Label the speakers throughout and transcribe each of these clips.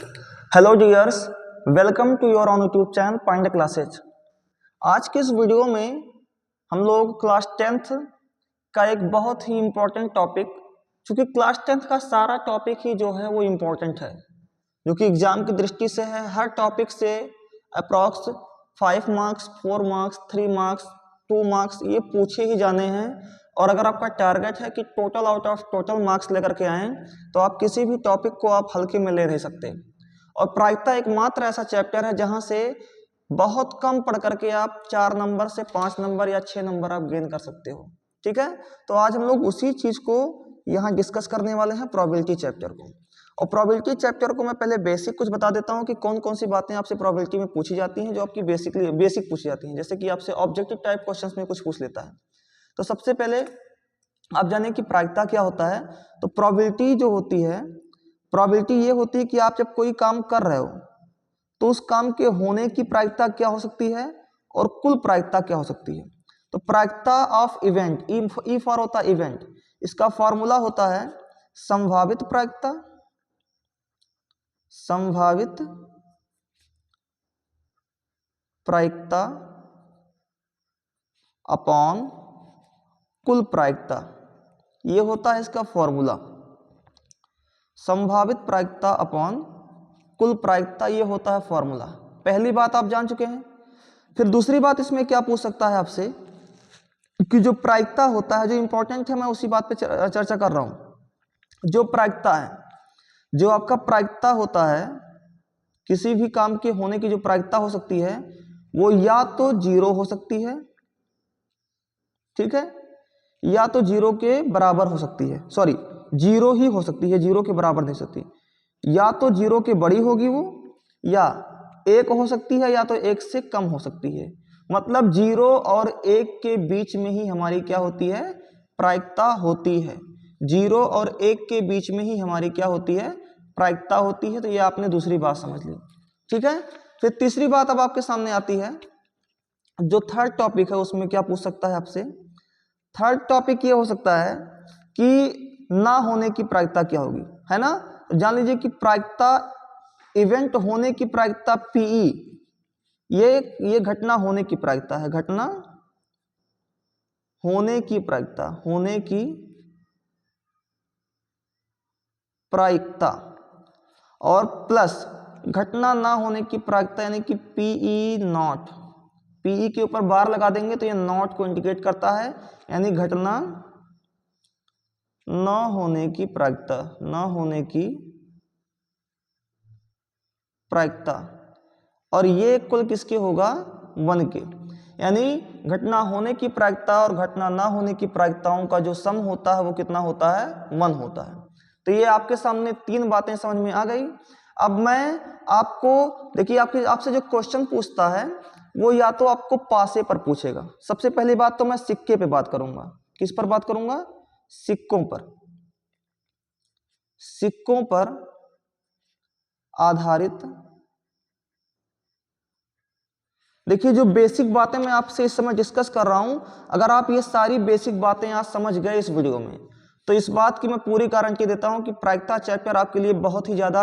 Speaker 1: Hello dears, welcome to your own YouTube channel Pandey classes. आज के इस वीडियो में हम लोग क्लास 10th का एक बहुत ही इम्पोर्टेंट टॉपिक, क्योंकि क्लास 10th का सारा टॉपिक ही जो है वो इम्पोर्टेंट है, जो कि एग्जाम की दृष्टि से है। हर टॉपिक से approx 5 marks, 4 marks, 3 marks, 2 marks ये पूछे ही जाने हैं। और अगर आपका टारगेट है कि total out of total marks लेकर के आएँ, तो आप किसी भी टॉपिक को आप हल्के में ले नहीं सकते। और प्रायिकता एकमात्र ऐसा चैप्टर है जहां से बहुत कम पढ़ करके आप 4 नंबर से 5 नंबर या 6 नंबर आप गेन कर सकते हो। ठीक है, तो आज हम लोग उसी चीज को यहाँ डिस्कस करने वाले हैं, प्रोबेबिलिटी चैप्टर को। और प्रोबेबिलिटी चैप्टर को मैं पहले बेसिक कुछ बता देता हूँ कि कौन कौन सी बातें आपसे प्रोबेबिलिटी में पूछी जाती हैं, जो आपकी बेसिक पूछी जाती हैं। जैसे कि आपसे ऑब्जेक्टिव टाइप क्वेश्चंस में कुछ पूछ लेता है। तो सबसे पहले आप जाने कि प्रायिकता क्या होता है। तो प्रोबेबिलिटी जो होती है, प्रोबेबिलिटी ये होती है कि आप जब कोई काम कर रहे हो तो उस काम के होने की प्रायिकता क्या हो सकती है और कुल प्रायिकता क्या हो सकती है। तो प्रायिकता ऑफ इवेंट, ई फॉर होता है इवेंट, इसका फॉर्मूला होता है संभावित प्रायिकता, संभावित प्रायिकता अपॉन कुल प्रायिकता। ये होता है इसका फॉर्मूला, संभावित प्रायिकता अपॉन कुल प्रायिकता, ये होता है फॉर्मूला। पहली बात आप जान चुके हैं। फिर दूसरी बात इसमें क्या पूछ सकता है आपसे कि जो प्रायिकता होता है, जो इंपॉर्टेंट है, मैं उसी बात पे चर्चा कर रहा हूं। जो प्रायिकता है, जो आपका प्रायिकता होता है, किसी भी काम के होने की जो प्रायिकता हो सकती है वो या तो 0 हो सकती है, ठीक है, या तो 0 के बराबर हो सकती है, सॉरी 0 ही हो सकती है, 0 के बराबर नहीं सकती। या तो 0 के बड़ी होगी वो, या 1 हो सकती है, या तो 1 से कम हो सकती है। मतलब 0 और 1 के बीच में ही हमारी क्या होती है, प्रायिकता होती है। 0 और 1 के बीच में ही हमारी क्या होती है, प्रायिकता होती है। तो ये आपने दूसरी बात समझ ली, ठीक है। फिर तीसरी बात अब आपके सामने आती है, जो थर्ड टॉपिक है उसमें क्या पूछ सकता है आपसे। थर्ड टॉपिक ये हो सकता है कि ना होने की प्रायिकता क्या होगी, है ना। जान लीजिए कि प्रायिकता, इवेंट होने की प्रायिकता पीई, ये घटना होने की प्रायिकता है, घटना होने की प्रायिकता, होने की प्रायिकता, और प्लस घटना ना होने की प्रायिकता, यानी कि पीई नॉट। पीई के ऊपर बार लगा देंगे तो ये नॉट को इंडिकेट करता है, यानी घटना न होने की प्रायिकता, न होने की प्रायिकता। और ये कुल किसके होगा, 1 के। यानी घटना होने की प्रायिकता और घटना ना होने की प्रायिकताओं का जो सम होता है वो कितना होता है, 1 होता है। तो ये आपके सामने 3 बातें समझ में आ गई। अब मैं आपको देखिए, आपसे जो क्वेश्चन पूछता है वो या तो आपको पासे पर पूछेगा। सबसे पहली बात तो मैं सिक्के पे बात करूंगा। किस पर बात करूंगा, सिक्कों पर। सिक्कों पर आधारित, देखिए जो बेसिक बातें मैं आपसे इस समय डिस्कस कर रहा हूं, अगर आप ये सारी बेसिक बातें आज समझ गए इस वीडियो में, तो इस बात की मैं पूरी गारंटी देता हूं कि प्रायिकता चैप्टर आपके लिए बहुत ही ज्यादा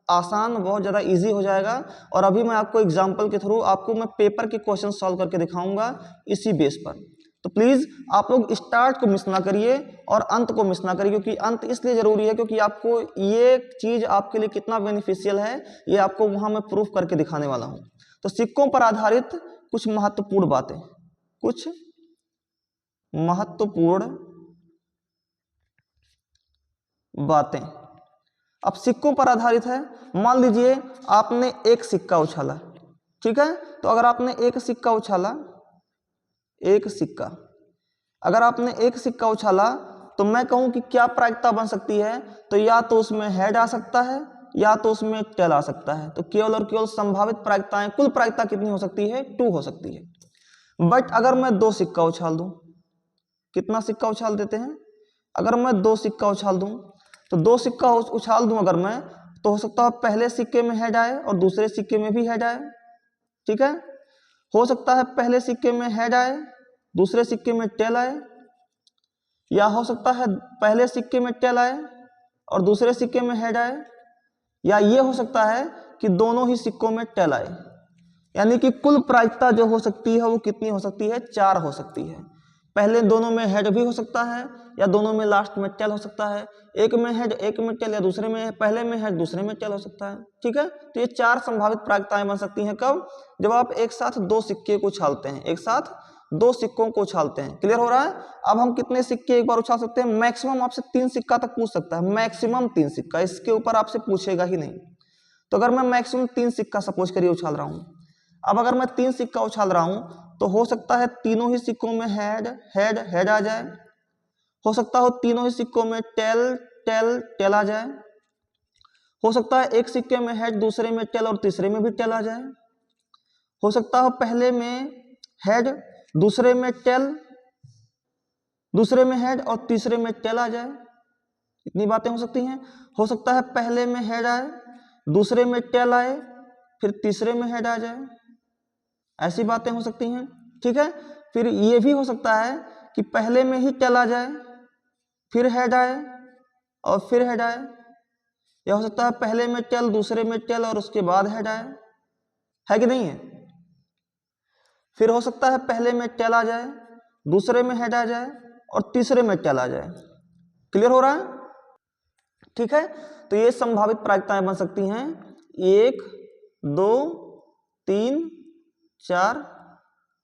Speaker 1: आसान, बहुत ज्यादा इजी हो जाएगा। और अभी मैं आपको एग्जांपल के थ्रू आपको मैं पेपर के क्वेश्चन सॉल्व करके दिखाऊंगा इसी बेस पर। तो प्लीज आप लोग स्टार्ट को मिस ना करिए और अंत को मिस ना करिए, क्योंकि अंत इसलिए जरूरी है क्योंकि आपको ये चीज आपके लिए कितना बेनिफिशियल है ये आपको वहां मैं प्रूफ करके दिखाने वाला हूं। तो सिक्कों पर आधारित कुछ महत्वपूर्ण बातें, कुछ महत्वपूर्ण बातें। अब सिक्कों पर आधारित है। मान लीजिए आपने एक सिक्का उछाला, ठीक है। तो अगर आपने एक सिक्का उछाला, एक सिक्का, अगर आपने एक सिक्का उछाला, तो मैं कहूं कि क्या प्रायिकता बन सकती है, तो या तो उसमें हेड आ सकता है या तो उसमें टेल आ सकता है। तो केवल और केवल संभावित प्रायिकताएं, कुल प्रायिकता कितनी हो सकती है, 2 हो सकती है। बट अगर मैं 2 सिक्का उछाल दूं, कितना सिक्का उछाल देते हैं, अगर मैं 2 सिक्का उछाल दूं, तो 2 सिक्का उछाल दूं अगर मैं, तो हो सकता है पहले सिक्के में हेड आए और दूसरे सिक्के में भी हेड आए, ठीक है। हो सकता है पहले सिक्के में हेड आए, दूसरे सिक्के में टेल आए, या हो सकता है पहले सिक्के में टेल आए और दूसरे सिक्के में हेड आए, या ये हो सकता है कि दोनों ही सिक्कों में टेल आए, यानी कि कुल प्रायिकता जो हो सकती है वो कितनी हो सकती है, 4 हो सकती है। पहले दोनों में हेड भी हो सकता है या दोनों में लास्ट में टेल हो सकता है, एक में हेड एक में टेल, या दूसरे में पहले में हेड दूसरे में टेल हो सकता है। ठीक है, तो ये 4 संभावित प्रायिकताएं बन सकती हैं। कब? जब आप एक साथ 2 सिक्के को उछालते हैं, एक साथ 2 सिक्कों को उछालते हैं। क्लियर हो रहा है? अब हम कितने सिक्के एक बार उछाल सकते हैं? मैक्सिमम आपसे 3 सिक्का तक पूछ सकता है, मैक्सिमम 3 सिक्का, इसके ऊपर आपसे पूछेगा ही नहीं। तो अगर मैं मैक्सिमम 3 सिक्का सपोज करिए उछाल रहा हूं, अब अगर मैं 3 सिक्का उछाल रहा हूं तो हो सकता है तीनों ही सिक्कों में हेड हेड हेड आ जाए, हो सकता हो तीनों ही सिक्कों में टेल टेल टेल आ जाए, हो सकता है एक सिक्के में हेड दूसरे में टेल और तीसरे में भी टेल आ जाए, हो सकता हो पहले में हेड दूसरे में टेल, दूसरे में हेड और तीसरे में टेल आ जाए। इतनी बातें हो सकती हैं। हो सकता है पहले में हेड आए, दूसरे में टेल आए, फिर तीसरे में हेड आ जाए। ऐसी बातें हो सकती हैं। ठीक है, फिर ये भी हो सकता है कि पहले में ही टेल आ जाए, फिर हेड आए और फिर हेड आए, या हो सकता है पहले में टेल दूसरे में टेल और उसके बाद हेड आए। है कि नहीं है? फिर हो सकता है पहले में टेल आ जाए, दूसरे में हेड आ जाए और तीसरे में टेल आ जाए। क्लियर हो रहा है? ठीक है, तो ये संभावित प्रायिकताएं बन सकती हैं 1 2 3 4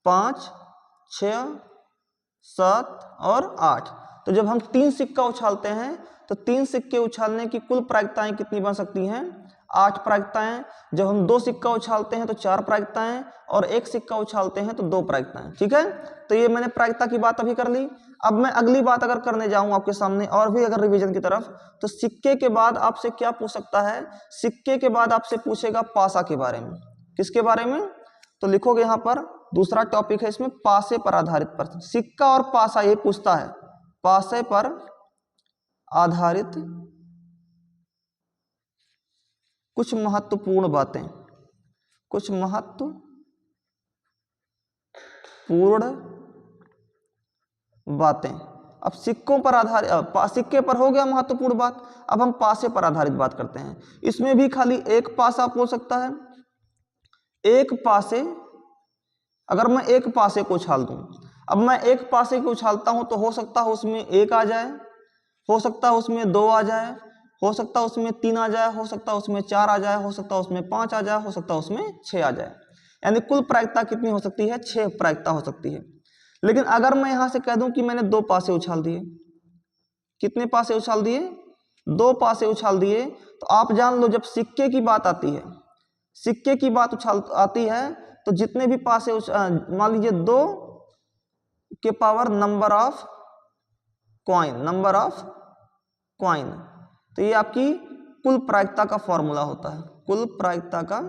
Speaker 1: 5 6 7 और 8। तो जब हम 3 सिक्का उछालते हैं तो 3 सिक्के उछालने की कुल प्रायिकताएं कितनी बन सकती हैं? 8 प्रायिकताएं। जब हम 2 सिक्का उछालते हैं तो 4 प्रायिकताएं, और 1 सिक्का उछालते हैं तो 2 प्रायिकताएं। ठीक है, तो ये मैंने प्रायिकता की बात अभी कर ली। अब मैं अगली बात अगर करने जाऊं आपके सामने और भी अगर रिवीजन की तरफ, तो सिक्के के बाद आपसे क्या पूछ सकता है? सिक्के के बाद आपसे पूछेगा पासा के बारे में। किसके बारे में? तो लिखोगे यहां पर, दूसरा टॉपिक है इसमें, पासे पर आधारित प्रश्न। सिक्का और पासा ये पूछता है, पासे पर आधारित कुछ महत्वपूर्ण बातें, कुछ महत्वपूर्ण बातें। अब सिक्कों पर आधारित, सिक्के पर हो गया महत्वपूर्ण बात, अब हम पासे पर आधारित बात करते हैं। इसमें भी खाली एक पासा पूछ सकता है। एक पासे, अगर मैं एक पासे को उछाल दूं, अब मैं एक पासे को उछालता हूं तो हो सकता है उसमें 1 आ जाए, हो सकता है उसमें 2 आ जाए, हो सकता है उसमें 3 आ जाए, हो सकता है उसमें 4 आ जाए, हो सकता है उसमें 5 आ जाए, हो सकता है उसमें 6 आ जाए। यानी कुल प्रायिकता कितनी हो सकती है? 6 प्रायिकता हो सकती है। लेकिन अगर मैं यहां से कह दूं कि मैंने 2 पासे उछाल दिए, कितने पासे उछाल दिए? 2 पासे उछाल दिए, तो आप जान लो जब सिक्के की बात आती है, सिक्के की बात उछाल आती है, तो जितने भी पासे मान लीजिए 2 के power number of coin, number of coin, तो ये आपकी कुल प्रायिकता का फॉर्मूला होता है, कुल प्रायिकता का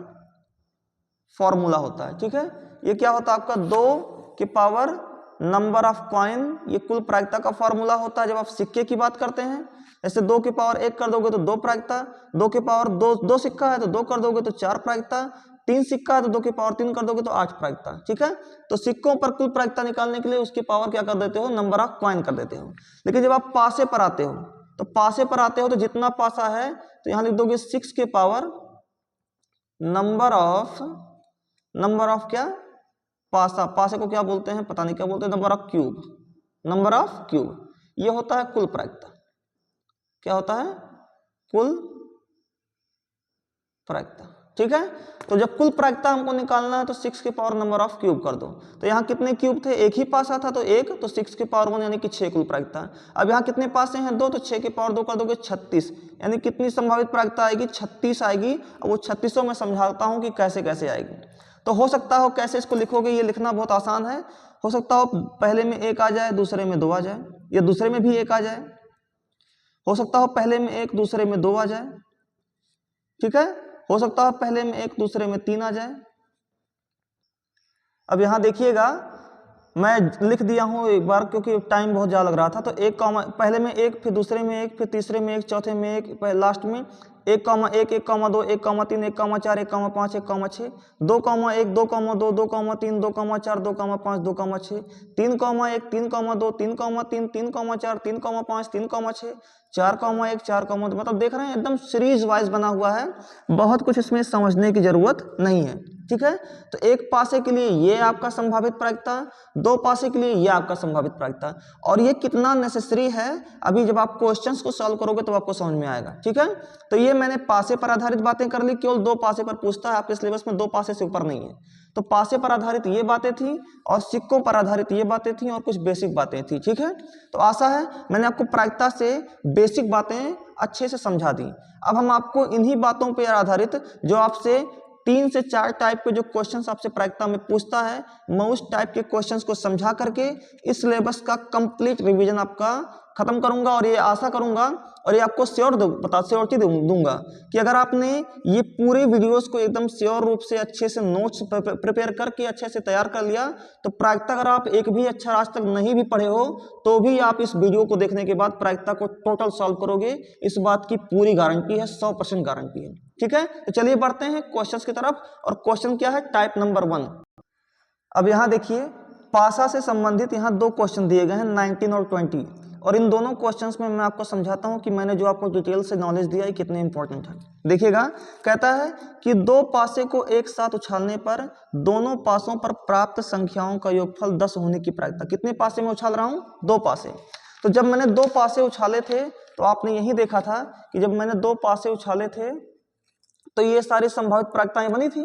Speaker 1: फॉर्मूला होता है। ठीक है, ये क्या होता है आपका? 2 के पावर नंबर ऑफ कॉइन, ये कुल प्रायिकता का फॉर्मूला होता है जब आप सिक्के की बात करते हैं। जैसे 2 के पावर 1 कर दोगे तो 2 प्रायिकता, 2 के पावर 2 सिक्का है तो 2 कर दोगे तो 4 प्रायिकता, 3 सिक्का है तो 2 के पावर 3 कर दोगे तो 8 प्रायिकता। ठीक है, तो सिक्कों पर कुल प्रायिकता निकालने के लिए उसकी पावर क्या कर देते हो? नंबर ऑफ कॉइन कर देते हो। लेकिन जब आप पासे पर आते हो, तो पासे पर आते हो तो जितना पासा है तो यहां लिख दोगे 6 के पावर नंबर ऑफ क्या? पासा। पासे को क्या बोलते हैं? पता नहीं क्या बोलते हैं, number of cube, number of cube. ये होता है कुल प्रायिकता। क्या होता है? कुल प्रायिकता। ठीक है, तो जब कुल प्रायिकता हमको निकालना है तो 6 के पावर नंबर ऑफ क्यूब कर दो। तो यहाँ कितने क्यूब थे? एक ही पासा था तो 1, तो 6 के पावर 1 यानी कि 6 कुल प्रायिकता है। अब यहाँ कितने पासे हैं? 2, तो 6 के पावर 2 कर दोगे 36, यानी कितनी संभावित प्रायिकता आएगी? 36 आएगी। और वो 36 में समझाता हूँ कि कैसे कैसे आएगी। तो हो सकता हो कैसे इसको लिखोगे, ये लिखना बहुत आसान है। हो सकता हो पहले में 1 आ जाए, दूसरे में 2 आ जाए, या दूसरे में भी 1 आ जाए। हो सकता हो पहले में 1 दूसरे में 2 आ जाए। ठीक है, हो सकता है पहले में 1 दूसरे में 3 आ जाए। अब यहां देखिएगा, मैं लिख दिया हूँ एक बार क्योंकि टाइम बहुत ज़्यादा लग रहा था। तो एक कॉमा, पहले में एक, फिर दूसरे में एक, फिर तीसरे में एक, चौथे में एक, लास्ट में 1,1, 1,2, 1,3, 1,4, 1,5, 1,6, 2,1, 2,2, 2,3, 2,4, 2,5, 2,6, 3,1, 3,2, 3,3, 3,4, 3,5, 3,6, 4,1, 4,2। मतलब देख रहे हैं एकदम सीरीज वाइज बना हुआ है, बहुत कुछ इसमें समझने की जरूरत नहीं है। ठीक है, तो एक पासे के लिए ये आपका संभावित प्रायिकता, दो पासे के लिए ये आपका संभावित प्रायिकता, और ये कितना नेसेसरी है अभी जब आप क्वेश्चंस को सॉल्व करोगे तो आपको समझ में आएगा। ठीक है, तो ये मैंने पासे पर आधारित बातें कर ली, केवल दो पासे पर पूछता है, आपके सिलेबस में दो पासे से ऊपर नहीं है। तो पासे पर आधारित ये बातें थी और सिक्कों पर आधारित ये बातें थी और कुछ बेसिक बातें थी। ठीक है, तो आशा है मैंने आपको प्रायिकता से बेसिक बातें अच्छे से समझा दी। अब हम आपको इन्हीं बातों पर आधारित जो आपसे 3 से 4 टाइप के जो क्वेश्चंस आपसे प्रायिकता में पूछता है, मैं उस टाइप के क्वेश्चंस को समझा करके इस सिलेबस का कंप्लीट रिवीजन आपका खत्म करूंगा। और ये आशा करूंगा और ये आपको श्योरिटी दूंगा कि अगर आपने ये पूरे वीडियोस को एकदम श्योर रूप से अच्छे से नोट्स प्रिपेयर करके अच्छे से तैयार कर लिया तो प्रायिकता अगर आप एक भी अक्षर आज तक नहीं भी पढ़े हो तो भी आप इस वीडियो को देखने के बाद प्रायिकता को टोटल सॉल्व करोगे, इस बात की पूरी गारंटी है, 100% गारंटी है। ठीक है, तो चलिए बढ़ते हैं क्वेश्चंस की तरफ। और क्वेश्चन क्या है, टाइप नंबर 1। अब यहां देखिए पासा से संबंधित यहां दो क्वेश्चन दिए गए हैं 19 और 20, और इन दोनों क्वेश्चंस में मैं आपको समझाता हूं कि मैंने जो आपको डिटेल से नॉलेज दिया है कितने इंपॉर्टेंट है। देखिएगा, कहता है कि दो पासे को एक साथ उछालने पर दोनों पासों पर प्राप्त संख्याओं का योगफल 10 होने की प्रायिकता। कितने पासे में उछाल रहा हूं, दो पासे। तो जब मैंने दो पासे उछाले थे तो आपने यही देखा था कि जब मैंने दो पासे उछाले थे तो ये सारी संभावित प्रायिकताएं बनी थी,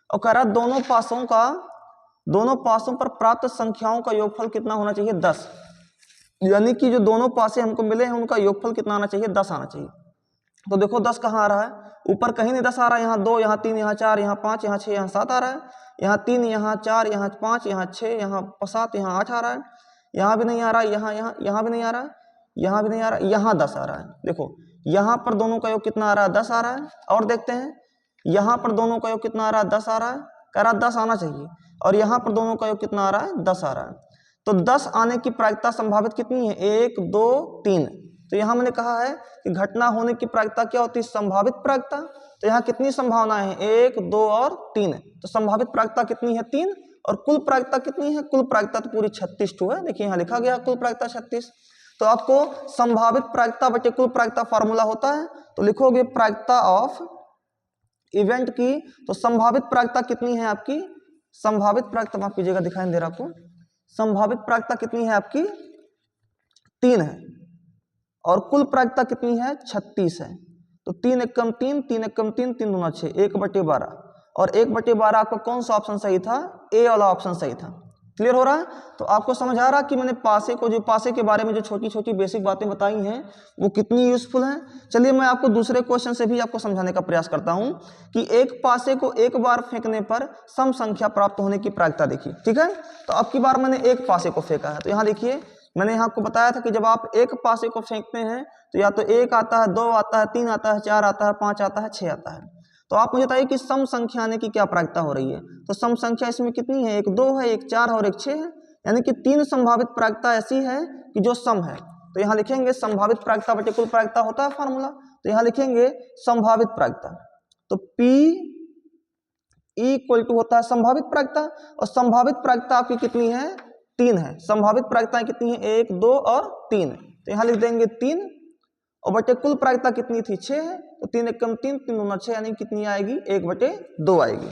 Speaker 1: और कह रहा दोनों पासों पर प्राप्त संख्याओं का योगफल कितना होना चाहिए, 10। यानी कि जो दोनों पासे हमको मिले हैं उनका योगफल कितना आना चाहिए, 10 आना चाहिए। तो देखो 10 कहाँ आ रहा है, ऊपर कहीं नहीं 10 आ रहा है, यहाँ 2, यहाँ 3, यहाँ 4, यहाँ 5, यहाँ 6, यहाँ 7 आ रहा है, यहाँ 3, यहाँ 4, यहाँ 5, यहाँ 6, यहाँ 7, यहाँ 8 आ रहा है, यहाँ भी नहीं आ रहा है, यहाँ भी नहीं आ रहा है, यहाँ भी नहीं आ रहा है, यहाँ 10 आ रहा है। देखो यहाँ पर दोनों का योग कितना आ रहा है, 10 आ रहा है। और देखते हैं यहाँ पर दोनों का योग कितना आ रहा है, 10 आ रहा है, कह रहा 10 आना चाहिए। और यहाँ पर दोनों का योग कितना आ रहा है, 10 आ रहा है। तो 10 आने की प्रायिकता संभावित कितनी है, 1, 2, 3। तो यहाँ मैंने कहा है कि घटना होने की प्रायिकता क्या होती है, संभावित प्रायिकता। तो यहाँ कितनी संभावना है, 1, 2 और 3। तो संभावित प्रायिकता कितनी है, 3। और कुल प्रायिकता कितनी है, कुल प्रायिकता तो पूरी 36 है। देखिए यहाँ लिखा गया कुल प्रायिकता 36। तो आपको संभावित प्रायिकता बटे कुल प्रायिकता फार्मूला होता है, तो लिखोगे प्रायिकता ऑफ इवेंट की। तो संभावित प्रायिकता कितनी है आपकी, संभावित प्रायिकता माफ कीजिएगा दिखाई नहीं दे रहा आपको, संभावित प्रायिकता कितनी है आपकी, 3 है। और कुल प्रायिकता कितनी है, 36 है। तो 3 एकम 3, 3 एकम 3, 3 दूना 6, 1/12। और 1/12 आपका कौन सा ऑप्शन सही था, ए वाला ऑप्शन सही था। क्लियर हो रहा है। तो आपको समझ आ रहा कि मैंने पासे के बारे में जो छोटी छोटी बेसिक बातें बताई हैं वो कितनी यूजफुल हैं। चलिए मैं आपको दूसरे क्वेश्चन से भी आपको समझाने का प्रयास करता हूं कि एक पासे को एक बार फेंकने पर सम संख्या प्राप्त होने की प्रायिकता देखिए। ठीक है, तो अब की बार मैंने एक पासे को फेंका है, तो यहाँ देखिए मैंने यहाँ आपको बताया था कि जब आप एक पासे को फेंकते हैं तो या तो 1 आता है, 2 आता है, 3 आता है, 4 आता है, 5 आता है, 6 आता है। तो आप मुझे बताइए कि सम संख्या आने की क्या प्रायिकता हो रही है। तो सम संख्या इसमें कितनी है, 1 2 है, 1 4 और 1 6 है। यानी कि 3 संभावित प्रायिकता ऐसी है कि जो सम है। तो यहाँ लिखेंगे संभावित प्रायिकता बटे कुल प्रायिकता होता है फार्मूला, तो यहाँ लिखेंगे संभावित प्रायिकता। तो P इक्वल टू होता है संभावित प्रायिकता, और संभावित प्रायिकता आपकी कितनी है, 3 है। संभावित प्रायिकताएं कितनी है, 1 2 और 3। तो यहाँ लिख देंगे 3, और बटे कुल प्रायिकता कितनी थी, 6 है। तो 3 एकम 3, 3 दूना 6, यानी कितनी आएगी, 1/2 आएगी।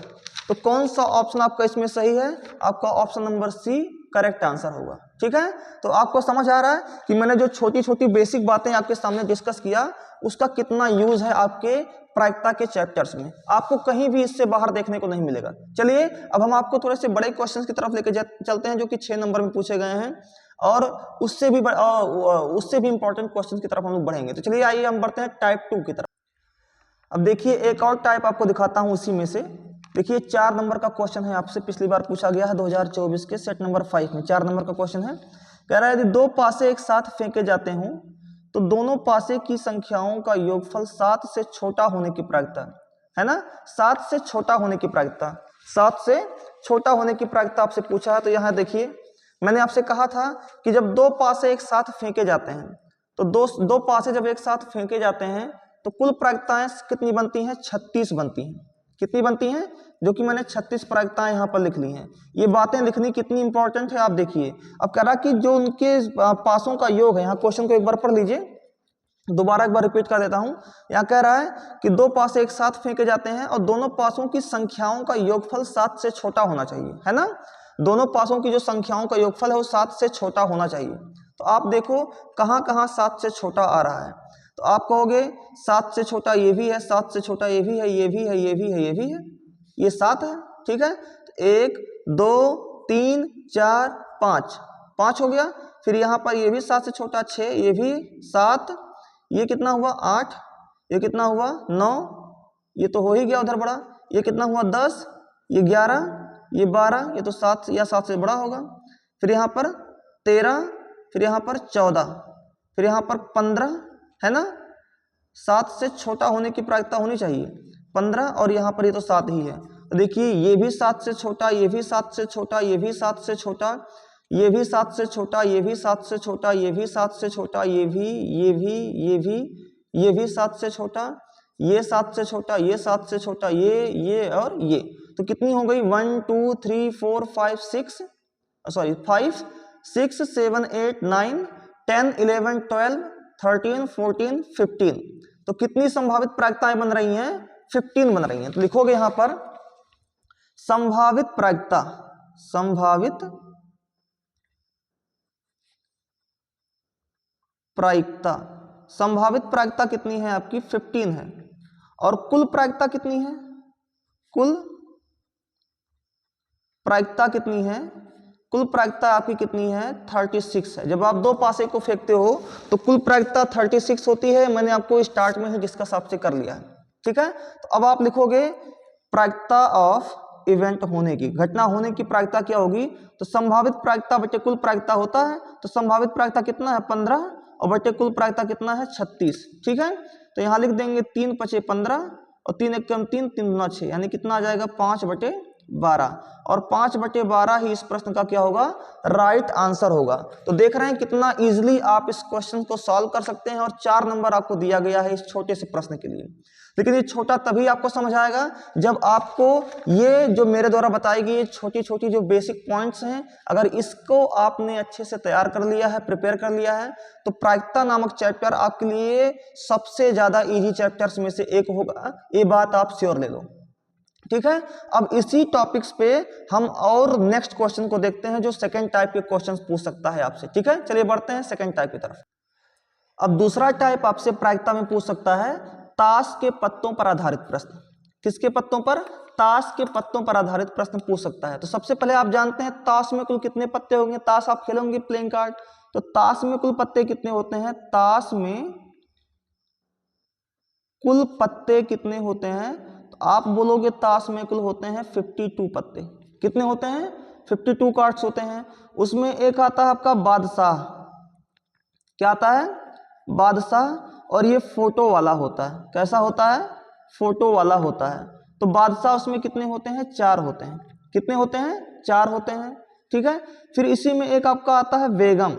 Speaker 1: तो कौन सा ऑप्शन आपका इसमें सही है, आपका option number C correct answer होगा। ठीक है, तो आपको समझ आ रहा है कि मैंने जो छोटी छोटी बेसिक बातें आपके सामने डिस्कस किया उसका कितना यूज है आपके प्रायिकता के चैप्टर्स में, आपको कहीं भी इससे बाहर देखने को नहीं मिलेगा। चलिए अब हम आपको थोड़े से बड़े क्वेश्चंस की तरफ लेके चलते हैं जो कि 6 नंबर में पूछे गए हैं, और उससे भी इंपॉर्टेंट क्वेश्चन की तरफ हम लोग बढ़ेंगे। तो चलिए आइए हम बढ़ते हैं टाइप 2 की तरफ। अब देखिए एक और टाइप आपको दिखाता हूं उसी में से। देखिए 4 नंबर का क्वेश्चन है, आपसे पिछली बार पूछा गया है 2024 के सेट नंबर 5 में 4 नंबर का क्वेश्चन है। कह रहा है यदि दो पासे एक साथ फेंके जाते हों तो दोनों पासे की संख्याओं का योगफल 7 से छोटा होने की प्रायिकता है ना, 7 से छोटा होने की प्रायिकता, 7 से छोटा होने की प्रायिकता आपसे पूछा है। तो यहाँ देखिए मैंने आपसे कहा था कि जब दो पासे एक साथ फेंके जाते हैं तो दो पासे जब एक साथ फेंके जाते हैं तो कुल प्रायिकताएं कितनी बनती हैं? 36 बनती हैं। कितनी बनती हैं? जो कि मैंने 36 प्रायिकताएं यहाँ पर लिख ली हैं। ये बातें लिखनी कितनी इंपॉर्टेंट है आप देखिए। अब कह रहा कि जो उनके पासों का योग है, यहाँ क्वेश्चन को एक बार पढ़ लीजिए, दोबारा एक बार रिपीट कर देता हूं। यहाँ कह रहा है कि दो पासे एक साथ फेंके जाते हैं और दोनों पासों की संख्याओं का योगफल 7 से छोटा होना चाहिए, है ना। दोनों पासों की जो संख्याओं का योगफल है वो 7 से छोटा होना चाहिए। तो आप देखो कहां कहां 7 से छोटा आ रहा है। तो आप कहोगे 7 से छोटा ये भी है, 7 से छोटा ये भी है, ये भी है, ये भी है, ये भी है, ये 7 है, ठीक है। तो 1 2 3 4 5, 5 हो गया। फिर यहाँ पर ये भी 7 से छोटा 6, ये भी 7, ये कितना हुआ 8, ये कितना हुआ 9, ये तो हो ही गया उधर बड़ा, ये कितना हुआ 10, ये 11, ये 12, ये तो 7 या 7 से बड़ा होगा। फिर यहाँ पर 13, फिर यहाँ पर 14, फिर यहाँ पर 15, है ना। 7 से छोटा होने की प्रायिकता होनी चाहिए 15, और यहाँ पर ये तो 7 ही है। तो देखिए ये भी 7 से छोटा, ये भी 7 से छोटा, ये भी 7 से छोटा, ये भी 7 से छोटा, ये भी 7 से छोटा, ये भी 7 से छोटा, ये भी, ये भी, ये भी, ये भी 7 से छोटा, ये 7 से छोटा, ये 7 से छोटा, ये और ये। तो कितनी हो गई 1 2 3 4 5 6, सॉरी 5 6 7 8 9 10 11 12 13 14 15। तो कितनी संभावित प्रायिकताएं बन रही हैं? 15 बन रही हैं। तो लिखोगे यहां पर संभावित प्रायिकता, संभावित प्रायिकता, संभावित प्रायिकता कितनी है आपकी? 15 है। और कुल प्रायिकता कितनी है? कुल प्रायिकता कितनी है? कुल प्रायिकता आपकी कितनी है? 36 है। जब आप दो पासे को फेंकते हो तो कुल प्रायिकता 36 होती है। मैंने आपको स्टार्ट में ही डिस्कस आपसे कर लिया है, ठीक है। तो अब आप लिखोगे प्रायिकता ऑफ इवेंट होने की, घटना होने की प्रायिकता क्या होगी? तो संभावित प्रायिकता बटे कुल प्रायिकता होता है। तो संभावित प्रायिकता कितना है? 15, और बटे कुल प्रायिकता कितना है? 36, ठीक है। तो यहां लिख देंगे 3 × 5 = 15, और 3 × 1 = 3, 3 × 2 = 6, यानी कितना आ जाएगा? 5/12। और 5/12 ही इस प्रश्न का क्या होगा? राइट आंसर होगा। तो देख रहे हैं कितना इजीली आप इस क्वेश्चन को सॉल्व कर सकते हैं, और 4 नंबर आपको दिया गया है इस छोटे से प्रश्न के लिए। लेकिन ये छोटा तभी आपको समझ आएगा जब आपको ये जो मेरे द्वारा बताई गई छोटी छोटी जो बेसिक पॉइंट्स हैं, अगर इसको आपने अच्छे से तैयार कर लिया है, प्रिपेयर कर लिया है, तो प्रायिकता नामक चैप्टर आपके लिए सबसे ज्यादा इजी चैप्टर्स में से एक होगा। ये बात आप श्योर ले लो, ठीक है। अब इसी टॉपिक्स पे हम और नेक्स्ट क्वेश्चन को देखते हैं जो सेकंड टाइप के क्वेश्चंस पूछ सकता है आपसे, ठीक है। चलिए बढ़ते हैं सेकंड टाइप की तरफ। अब दूसरा टाइप आपसे प्रायिकता में पूछ सकता है ताश के पत्तों पर आधारित प्रश्न। किसके पत्तों पर? ताश के पत्तों पर आधारित प्रश्न पूछ सकता है। तो सबसे पहले आप जानते हैं ताश में कुल कितने पत्ते होंगे? ताश आप खेलोगे प्लेइंग कार्ड, तो ताश में कुल पत्ते कितने होते हैं? ताश में कुल पत्ते कितने होते हैं? तो आप बोलोगे ताश में कुल होते हैं 52 पत्ते। कितने होते हैं? 52 कार्ड्स होते हैं। उसमें एक आता है आपका बादशाह। क्या आता है? बादशाह। और ये फोटो वाला होता है। कैसा होता है? फोटो वाला होता है। तो बादशाह उसमें कितने होते हैं? 4 होते हैं। कितने होते हैं? 4 होते हैं, ठीक है। फिर इसी में एक आपका आता है बेगम।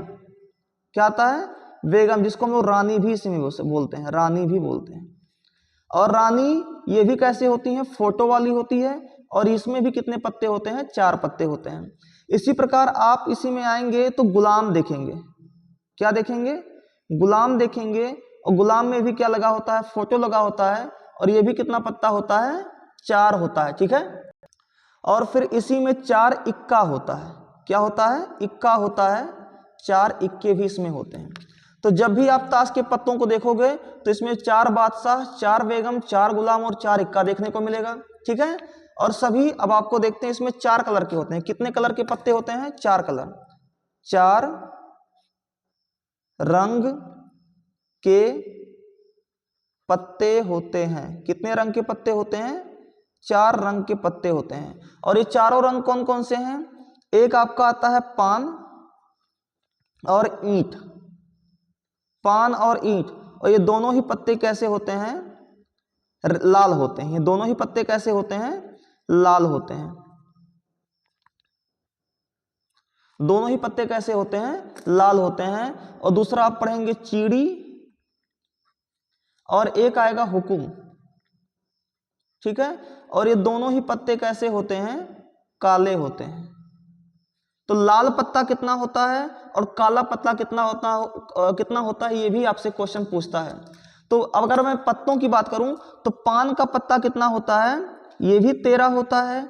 Speaker 1: क्या आता है? बेगम, जिसको हम लोग रानी भी इसमें बोलते हैं, रानी भी बोलते हैं। और रानी ये भी कैसे होती है? फोटो वाली होती है। और इसमें भी कितने पत्ते होते हैं? 4 पत्ते होते हैं। इसी प्रकार आप इसी में आएंगे तो गुलाम देखेंगे। क्या देखेंगे? गुलाम देखेंगे। और गुलाम में भी क्या लगा होता है? फोटो लगा होता है। और ये भी कितना पत्ता होता है? 4 होता है, ठीक है। और फिर इसी में 4 इक्का होता है। क्या होता है? इक्का होता है। 4 इक्के भी इसमें होते हैं। तो जब भी आप ताश के पत्तों को देखोगे तो इसमें 4 बादशाह, 4 बेगम, 4 गुलाम और 4 इक्का देखने को मिलेगा, ठीक है। और सभी अब आपको देखते हैं इसमें 4 कलर के होते हैं। कितने कलर के पत्ते होते हैं? 4 कलर, 4 रंग के पत्ते होते हैं। कितने रंग के पत्ते होते हैं? 4 रंग के पत्ते होते हैं। और ये चारों रंग कौन कौन से हैं? एक आपका आता है पान और ईंट। पान और ईंट, और ये दोनों ही पत्ते कैसे होते हैं? लाल होते हैं। ये दोनों ही पत्ते कैसे होते हैं? लाल होते हैं। दोनों ही पत्ते कैसे होते हैं, लाल होते हैं। और दूसरा आप पढ़ेंगे चीड़ी, और एक आएगा हुकुम, ठीक है। और ये दोनों ही पत्ते कैसे होते हैं, काले होते हैं। तो लाल पत्ता कितना होता है और काला पत्ता कितना होता है, ये भी आपसे क्वेश्चन पूछता है। तो अगर मैं पत्तों की बात करूं तो पान का पत्ता कितना होता है, ये भी 13 होता है।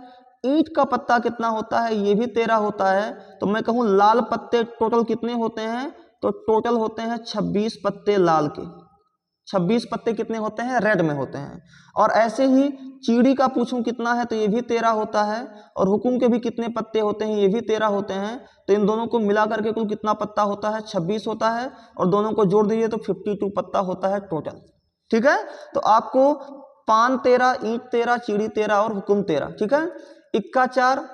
Speaker 1: ईंट का पत्ता कितना होता है, ये भी 13 होता है। तो मैं कहूं लाल पत्ते टोटल कितने होते हैं, तो टोटल होते हैं 26 पत्ते लाल के। 26 पत्ते कितने होते हैं, रेड में होते हैं। और ऐसे ही चीड़ी का पूछूं कितना है, तो ये भी 13 होता है। और हुकुम के भी कितने पत्ते होते हैं, ये भी 13 होते हैं। तो इन दोनों को मिला करके कुल कितना पत्ता होता है, 26 होता है। और दोनों को जोड़ दीजिए तो 52 पत्ता होता है टोटल, ठीक है। तो आपको पान 13, ईंट 13, चीड़ी 13 और हुकुम 13, ठीक है। इक्का 4,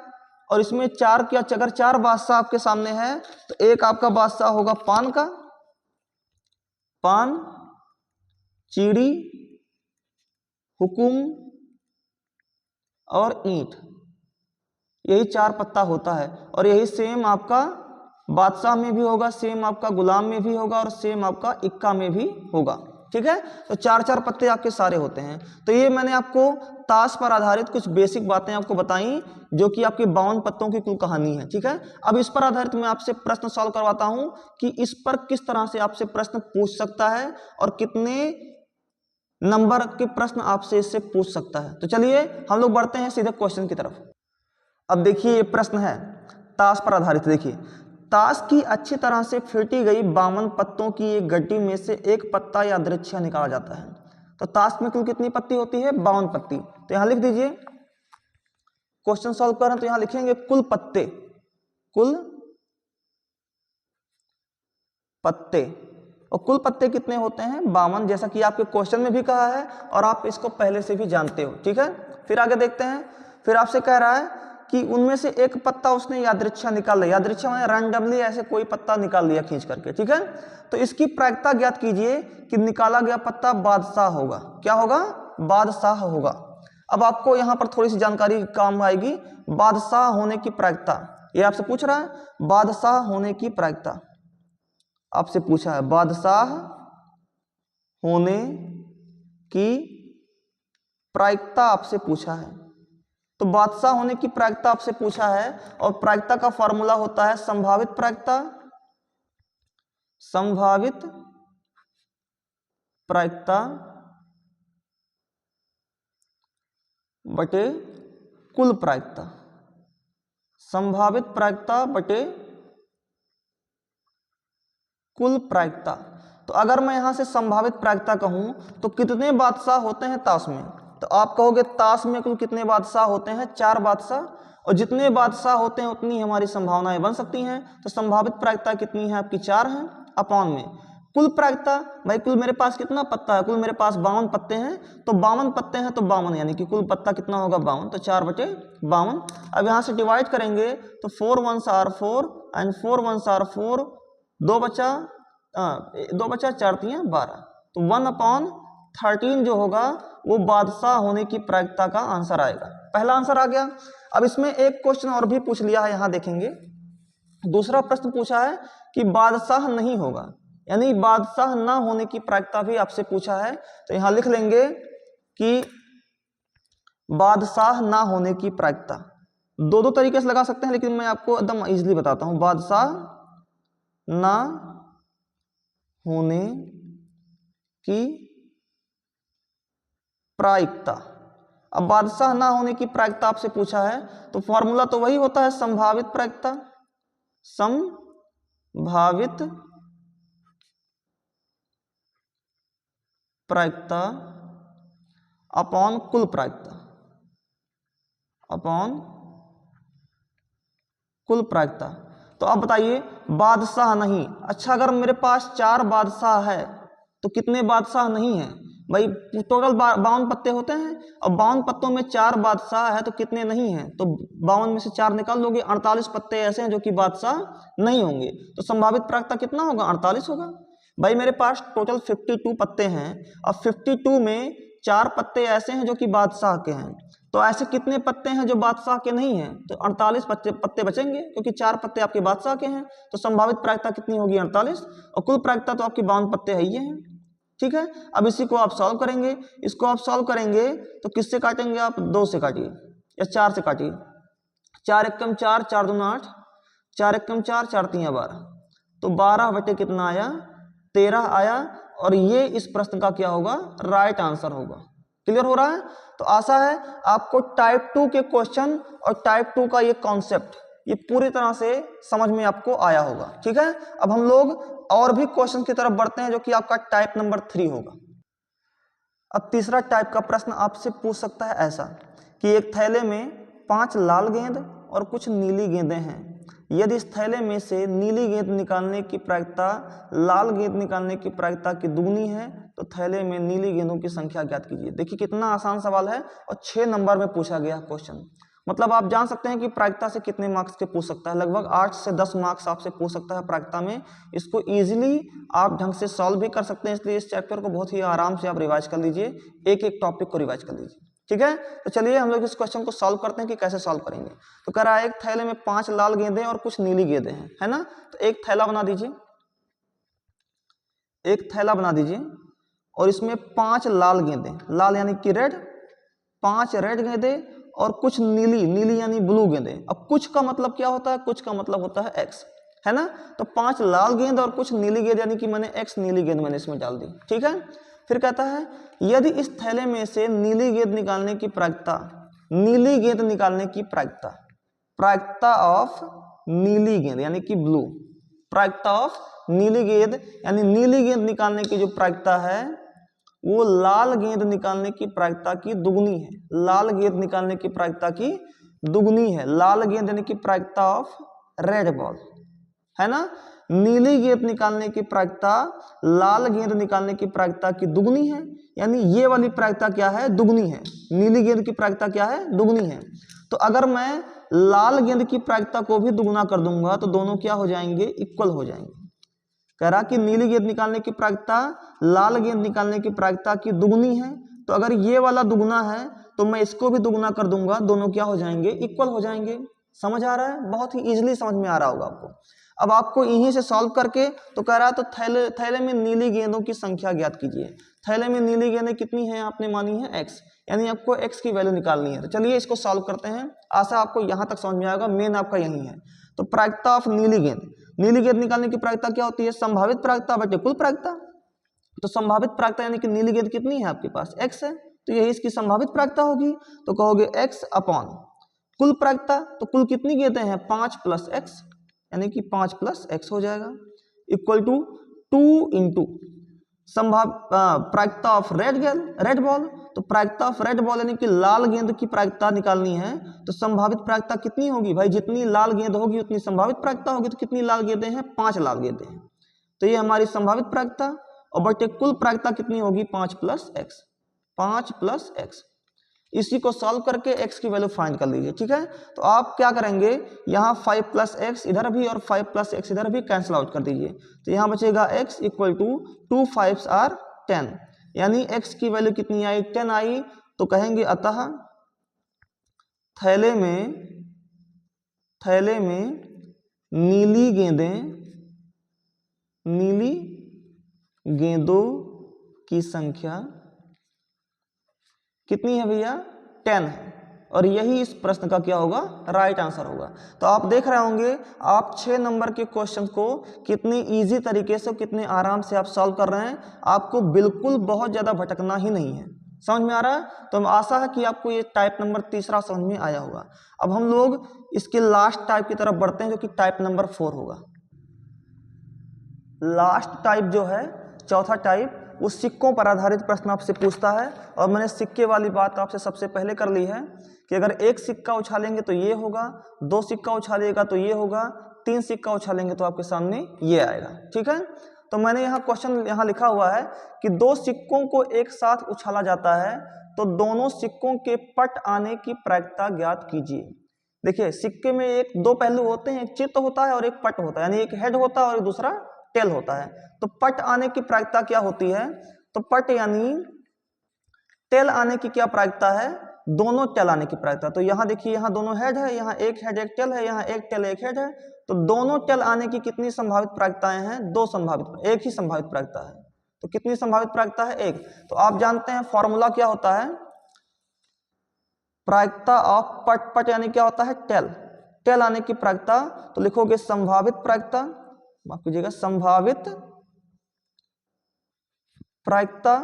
Speaker 1: और इसमें 4 क्या, अगर 4 बादशाह आपके सामने है तो एक आपका बादशाह होगा पान का, पान, चीड़ी, हुकुम और ईंट, यही 4 पत्ता होता है। और यही सेम आपका बादशाह में भी होगा, सेम आपका गुलाम में भी होगा, और सेम आपका इक्का में भी होगा, ठीक है। तो 4-4 पत्ते आपके सारे होते हैं। तो ये मैंने आपको ताश पर आधारित कुछ बेसिक बातें आपको बताई, जो कि आपके 52 पत्तों की कुल कहानी है, ठीक है। अब इस पर आधारित मैं आपसे प्रश्न सॉल्व करवाता हूं कि इस पर किस तरह से आपसे प्रश्न पूछ सकता है और कितने नंबर के प्रश्न आपसे इससे पूछ सकता है। तो चलिए हम लोग बढ़ते हैं सीधे क्वेश्चन की तरफ। अब देखिए ये प्रश्न है ताश पर आधारित। देखिए, ताश की अच्छी तरह से फेंटी गई 52 पत्तों की एक गड्डी में से एक पत्ता यादृच्छिक निकाला जाता है। तो ताश में कुल कितनी पत्ती होती है, 52 पत्ती। तो यहां लिख दीजिए, क्वेश्चन सॉल्व कर रहे हैं तो यहां लिखेंगे कुल पत्ते, कुल पत्ते। और कुल पत्ते कितने होते हैं, 52, जैसा कि आपके क्वेश्चन में भी कहा है और आप इसको पहले से भी जानते हो, ठीक है। फिर आगे देखते हैं, फिर आपसे कह रहा है कि उनमें से एक पत्ता उसने यादृच्छिक निकाल लिया। यादृच्छिक माने रैंडमली ऐसे कोई पत्ता निकाल लिया खींच करके, ठीक है। तो इसकी प्रायिकता ज्ञात कीजिए कि निकाला गया पत्ता बादशाह होगा। क्या होगा, बादशाह होगा। अब आपको यहां पर थोड़ी सी जानकारी काम आएगी। बादशाह होने की प्रायिकता, ये आपसे पूछ रहा है, बादशाह होने की प्रायिकता आपसे पूछा है, बादशाह होने की प्रायिकता आपसे पूछा है। तो बादशाह होने की प्रायिकता आपसे पूछा है, और प्रायिकता का फॉर्मूला होता है संभावित प्रायिकता, संभावित प्रायिकता बटे कुल प्रायिकता, संभावित प्रायिकता बटे कुल प्रायिकता। तो अगर मैं यहां से संभावित प्रायिकता कहूं तो कितने बादशाह होते हैं ताश में, तो आप कहोगे ताश में कुल कितने बादशाह होते हैं, 4 बादशाह। और जितने बादशाह होते हैं उतनी हमारी संभावनाएं बन सकती हैं। तो संभावित प्रायिकता कितनी है आपकी, 4 है, अपॉन में कुल प्रायिकता। भाई कुल मेरे पास कितना पत्ता है, कुल मेरे पास 52 पत्ते हैं। तो 52 पत्ते हैं तो 52, यानी कि कुल पत्ता कितना होगा, 52। तो 4/52। अब यहां से डिवाइड करेंगे तो 4 1s are 4 and 4 1s are 4, 2 बचा 4 3 12। तो 1/13 जो होगा वो बादशाह होने की प्रायिकता का आंसर आएगा। पहला आंसर आ गया। अब इसमें एक क्वेश्चन और भी पूछ लिया है, यहां देखेंगे। दूसरा प्रश्न पूछा है कि बादशाह नहीं होगा, यानी बादशाह ना होने की प्रायिकता भी आपसे पूछा है। तो यहां लिख लेंगे कि बादशाह ना होने की प्रायिकता, दो तरीके से लगा सकते हैं, लेकिन मैं आपको एकदम इजीली बताता हूं। बादशाह ना होने की प्रायिकता। अब बादशाह ना होने की प्रायिकता आपसे पूछा है, तो फॉर्मूला तो वही होता है संभावित प्रायिकता, संभावित प्रायिकता अपॉन कुल प्रायिकता, अपॉन कुल प्रायिकता। तो अब बताइए बादशाह नहीं, अच्छा अगर मेरे पास 4 बादशाह है तो कितने बादशाह नहीं है भाई, टोटल 52 पत्ते होते हैं और 52 पत्तों में 4 बादशाह है तो कितने नहीं है, तो 52 में से 4 निकाल लोगे, 48 पत्ते ऐसे हैं जो कि बादशाह नहीं होंगे। तो संभावित प्रायिकता कितना होगा, 48 होगा। भाई मेरे पास टोटल 52 पत्ते हैं और 52 में 4 पत्ते ऐसे हैं जो कि बादशाह के हैं, तो ऐसे कितने पत्ते हैं जो बादशाह के नहीं हैं? तो 48 पत्ते बचेंगे, क्योंकि 4 पत्ते आपके बादशाह के हैं। तो संभावित प्रायिकता कितनी होगी? 48, और कुल प्रायिकता तो आपके 52 पत्ते है ही हैं। ठीक है, अब इसी को आप सॉल्व करेंगे। इसको आप सॉल्व करेंगे तो किससे काटेंगे आप? 2 से काटिए या 4 से काटिए। 4 एकम 4, 4 दूना 8, 4 एकम 4, 4 तिया 12, तो 12 बटे कितना आया? 13 आया। और ये इस प्रश्न का क्या होगा? राइट आंसर होगा। क्लियर हो रहा है? तो आशा है आपको टाइप 2 के क्वेश्चन और टाइप 2 का ये कॉन्सेप्ट ये पूरी तरह से समझ में आपको आया होगा। ठीक है, अब हम लोग और भी क्वेश्चन की तरफ बढ़ते हैं, जो कि आपका टाइप नंबर 3 होगा। अब तीसरा टाइप का प्रश्न आपसे पूछ सकता है ऐसा कि एक थैले में 5 लाल गेंद और कुछ नीली गेंदें हैं। यदि इस थैले में से नीली गेंद निकालने की प्रायिकता लाल गेंद निकालने की प्रायिकता की दुगनी है, तो थैले में नीली गेंदों की संख्या ज्ञात कीजिए। देखिए कितना आसान सवाल है और 6 नंबर में पूछा गया क्वेश्चन। मतलब आप जान सकते हैं कि प्रायिकता से कितने मार्क्स के पूछ सकता है। लगभग 8 से 10 मार्क्स आपसे पूछ सकता है प्रायिकता में। इसको इजीली आप ढंग से सॉल्व भी कर सकते हैं, इसलिए इस चैप्टर को बहुत ही आराम से आप रिवाइज कर लीजिए, एक एक टॉपिक को रिवाइज कर लीजिए। ठीक है, तो चलिए हम लोग इस क्वेश्चन को सॉल्व करते हैं कि कैसे सॉल्व करेंगे। तो कह रहा है एक थैले में 5 लाल गेंदें और कुछ नीली गेंदें हैं, है ना। तो एक थैला बना दीजिए, एक थैला बना दीजिए और इसमें 5 लाल गेंदें, लाल यानी कि रेड, 5 रेड गेंदें और कुछ नीली, नीली यानी ब्लू गेंदें। अब कुछ का मतलब क्या होता है? कुछ का मतलब होता है एक्स, है ना। तो 5 लाल गेंद और कुछ नीली गेंद यानी कि मैंने एक्स नीली गेंद मैंने इसमें डाल दी। ठीक है, फिर कहता है यदि इस थैले में से नीली गेंद निकालने की प्रायिकता, नीली गेंद निकालने की प्रायिकता, प्रायिकता ऑफ नीली गेंद यानी कि ब्लू, प्रायिकता ऑफ नीली गेंद यानी नीली गेंद निकालने की जो प्रायिकता है वो लाल गेंद निकालने की प्रायिकता की दुगनी है। लाल गेंद निकालने की प्रायिकता की दुगनी है। लाल गेंद यानी कि प्रायिकता ऑफ रेड बॉल, है ना। नीली गेंद निकालने की प्रायिकता लाल गेंद निकालने की प्रायिकता की दुगनी है, यानी ये वाली प्रायिकता क्या है? दुगनी है। नीली गेंद की प्रायिकता क्या है? दुगनी है। तो अगर मैं लाल गेंद की प्रायिकता को भी दुगना कर दूंगा तो दोनों क्या हो जाएंगे? इक्वल हो जाएंगे। कह रहा कि नीली गेंद निकालने की प्रायिकता लाल गेंद निकालने की प्रायिकता की दुगनी है। तो अगर ये वाला दुगना है तो मैं इसको भी दुगना कर दूंगा, दोनों क्या हो जाएंगे? इक्वल हो जाएंगे। समझ आ रहा है? बहुत ही इजीली समझ में आ रहा होगा आपको। अब आपको यहीं से सॉल्व करके तो कह रहा है तो थैले में नीली गेंदों की संख्या ज्ञात कीजिए। थैले में नीली गेंदें कितनी हैं? आपने मानी है एक्स, यानी आपको एक्स की वैल्यू निकालनी है। तो चलिए इसको सॉल्व करते हैं। आशा आपको यहां तक समझ में आएगा, मेन आपका यही है। तो प्रायिकता ऑफ नीली गेंद, नीली गेंद निकालने की प्रायिकता क्या होती है? संभावित प्रायिकता बटे कुल प्रायिकता। तो संभावित प्रायिकता यानी कि नीली गेंद कितनी है आपके पास? एक्स है, तो यही इसकी संभावित प्रायिकता होगी। तो कहोगे एक्स अपॉन कुल प्रायिकता, तो कुल कितनी गेंदें हैं? 5 प्लस एक्स, यानी कि 5 प्लस एक्स हो जाएगा, इक्वल टू 2 इंटू प्रायिकता ऑफ रेड बॉल। तो प्रायिकता ऑफ रेड बॉल यानी कि लाल गेंद की प्रायिकता निकालनी है। तो संभावित प्रायिकता कितनी होगी भाई? जितनी लाल गेंद होगी उतनी संभावित प्रायिकता होगी। तो कितनी लाल गेंदें हैं? 5 लाल गेंदें हैं। तो ये हमारी संभावित प्रायिकता, और बटे कुल प्रायिकता कितनी होगी? 5 प्लस एक्स, 5 प्लस एक्स। इसी को सॉल्व करके x की वैल्यू फाइंड कर लीजिए। ठीक है, तो आप क्या करेंगे? यहाँ 5 प्लस एक्स इधर भी और 5 प्लस एक्स इधर भी कैंसिल आउट कर दीजिए। तो यहाँ बचेगा x equal to 2 5s are 10, यानी x की वैल्यू कितनी आई? 10 आई। तो कहेंगे अतः थैले में नीली गेंदों की संख्या कितनी है भैया? 10 है। और यही इस प्रश्न का क्या होगा? राइट आंसर होगा। तो आप देख रहे होंगे आप 6 नंबर के क्वेश्चन को कितनी इजी तरीके से, कितने आराम से आप सॉल्व कर रहे हैं। आपको बिल्कुल बहुत ज़्यादा भटकना ही नहीं है। समझ में आ रहा है? तो हम आशा है कि आपको ये टाइप नंबर तीसरा समझ में आया होगा। अब हम लोग इसके लास्ट टाइप की तरफ बढ़ते हैं, जो कि टाइप नंबर 4 होगा। लास्ट टाइप जो है, चौथा टाइप, वो सिक्कों पर आधारित प्रश्न आपसे पूछता है। और मैंने सिक्के वाली बात आपसे सबसे पहले कर ली है कि अगर एक सिक्का उछालेंगे तो ये होगा, 2 सिक्का उछालेगा तो ये होगा, 3 सिक्का उछालेंगे तो आपके सामने ये आएगा। ठीक है, तो मैंने यहाँ क्वेश्चन यहाँ लिखा हुआ है कि 2 सिक्कों को एक साथ उछाला जाता है तो दोनों सिक्कों के पट आने की प्रायिकता ज्ञात कीजिए। देखिए सिक्के में 2 पहलू होते हैं, एक चित्त होता है और एक पट होता है, यानी एक हेड होता है और दूसरा टेल होता है। तो पट आने की प्रायिकता क्या होती है? तो पट यानी टेल आने की क्या प्रायिकता है? दोनों टेल आने की प्रायिकता। तो यहाँ देखिए, यहाँ दोनों हेड है, यहाँ एक हेड एक टेल है, यहाँ एक टेल एक हेड है, तो दोनों टेल आने की कितनी संभावित प्रायिकताएं हैं? दो संभावित, एक ही संभावित प्रायिकता है। तो कितनी संभावित प्रायिकता है? एक। तो आप जानते हैं फॉर्मूला क्या होता है? प्रायिकता ऑफ पट यानी क्या होता है? टेल। टेल आने की प्रायिकता, तो लिखोगे संभावित प्रायिकता, माफ कीजिएगा, संभावित प्रायिकता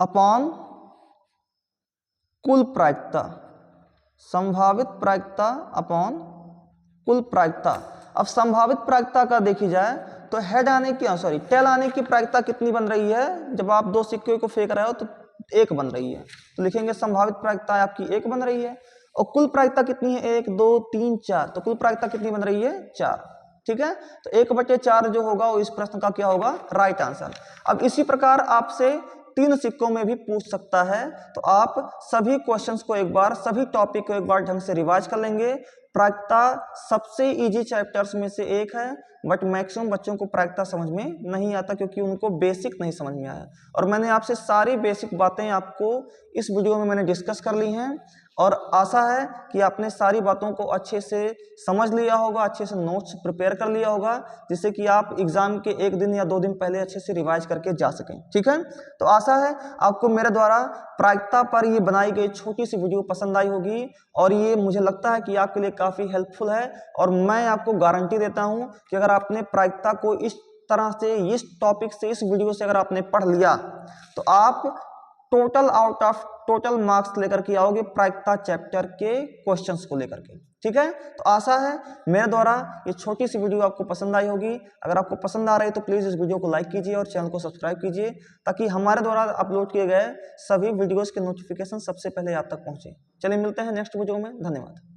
Speaker 1: अपॉन कुल प्रायिकता, संभावित प्रायिकता अपॉन कुल प्रायिकता। अब संभावित प्रायिकता का देखी जाए तो हेड आने की, सॉरी, टेल आने की प्रायिकता कितनी बन रही है? जब आप दो सिक्के को फेंक रहे हो तो एक बन रही है, तो लिखेंगे संभावित प्रायिकता आपकी एक बन रही है। और कुल प्रायिकता कितनी है? 1 2 3 4, तो कुल प्रायिकता कितनी बन रही है? 4। ठीक है, तो 1/4 जो होगा वो इस प्रश्न का क्या होगा? Right answer. अब इसी प्रकार आपसे 3 सिक्कों में भी पूछ सकता है, तो आप सभी क्वेश्चंस को एक बार, सभी टॉपिक को एक बार ढंग से रिवाइज कर लेंगे। प्रायिकता सबसे इजी चैप्टर्स में से एक है, बट मैक्सिमम बच्चों को प्रायिकता समझ में नहीं आता क्योंकि उनको बेसिक नहीं समझ में आया। और मैंने आपसे सारी बेसिक बातें आपको इस वीडियो में मैंने डिस्कस कर ली हैं, और आशा है कि आपने सारी बातों को अच्छे से समझ लिया होगा, अच्छे से नोट्स प्रिपेयर कर लिया होगा, जिससे कि आप एग्जाम के 1 दिन या 2 दिन पहले अच्छे से रिवाइज करके जा सकें। ठीक है, तो आशा है आपको मेरे द्वारा प्रायिकता पर ये बनाई गई छोटी सी वीडियो पसंद आई होगी, और ये मुझे लगता है कि आपके लिए काफ़ी हेल्पफुल है। और मैं आपको गारंटी देता हूँ कि अगर आपने प्रायिकता को इस तरह से, इस टॉपिक से, इस वीडियो से अगर आपने पढ़ लिया, तो आप total out of total marks लेकर के आओगे प्रायिकता चैप्टर के क्वेश्चंस को लेकर के। ठीक है, तो आशा है मेरे द्वारा ये छोटी सी वीडियो आपको पसंद आई होगी। अगर आपको पसंद आ रही है तो प्लीज़ इस वीडियो को लाइक कीजिए और चैनल को सब्सक्राइब कीजिए, ताकि हमारे द्वारा अपलोड किए गए सभी वीडियोस के नोटिफिकेशन सबसे पहले आप तक पहुंचे। चलिए मिलते हैं नेक्स्ट वीडियो में, धन्यवाद।